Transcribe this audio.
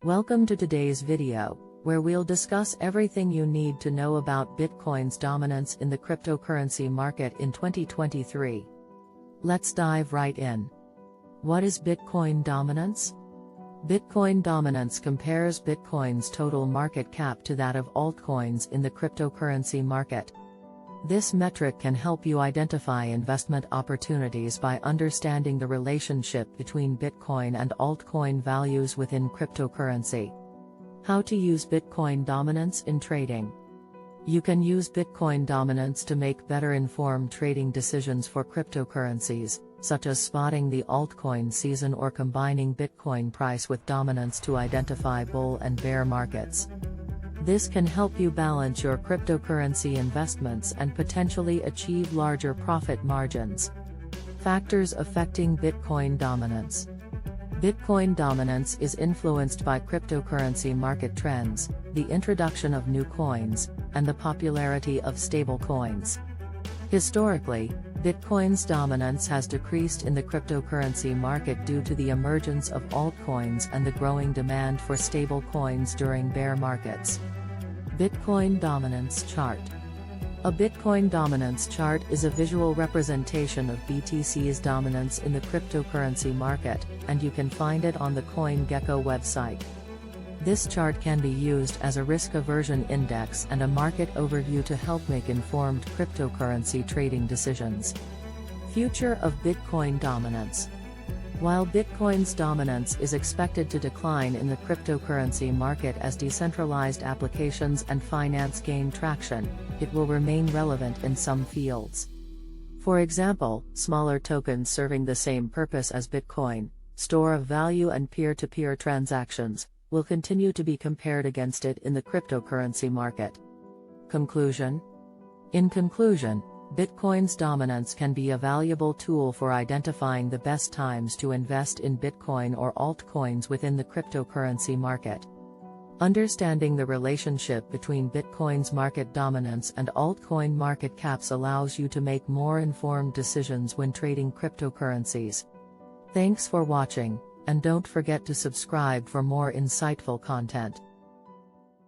Welcome to today's video, where we'll discuss everything you need to know about Bitcoin's dominance in the cryptocurrency market in 2023. Let's dive right in. What is Bitcoin dominance? Bitcoin dominance compares Bitcoin's total market cap to that of altcoins in the cryptocurrency market. This metric can help you identify investment opportunities by understanding the relationship between Bitcoin and altcoin values within cryptocurrency. How to use Bitcoin dominance in trading. You can use Bitcoin dominance to make better informed trading decisions for cryptocurrencies, such as spotting the altcoin season or combining Bitcoin price with dominance to identify bull and bear markets. This can help you balance your cryptocurrency investments and potentially achieve larger profit margins. Factors affecting Bitcoin dominance. Bitcoin dominance is influenced by cryptocurrency market trends, the introduction of new coins, and the popularity of stablecoins. Historically, Bitcoin's dominance has decreased in the cryptocurrency market due to the emergence of altcoins and the growing demand for stablecoins during bear markets. Bitcoin dominance chart. A Bitcoin dominance chart is a visual representation of BTC's dominance in the cryptocurrency market, and you can find it on the CoinGecko website. This chart can be used as a risk aversion index and a market overview to help make informed cryptocurrency trading decisions. Future of Bitcoin dominance. While Bitcoin's dominance is expected to decline in the cryptocurrency market as decentralized applications and finance gain traction, it will remain relevant in some fields. For example, smaller tokens serving the same purpose as Bitcoin, store of value and peer-to-peer transactions, will continue to be compared against it in the cryptocurrency market. Conclusion. In conclusion, Bitcoin's dominance can be a valuable tool for identifying the best times to invest in Bitcoin or altcoins within the cryptocurrency market. Understanding the relationship between Bitcoin's market dominance and altcoin market caps allows you to make more informed decisions when trading cryptocurrencies. Thanks for watching, and don't forget to subscribe for more insightful content.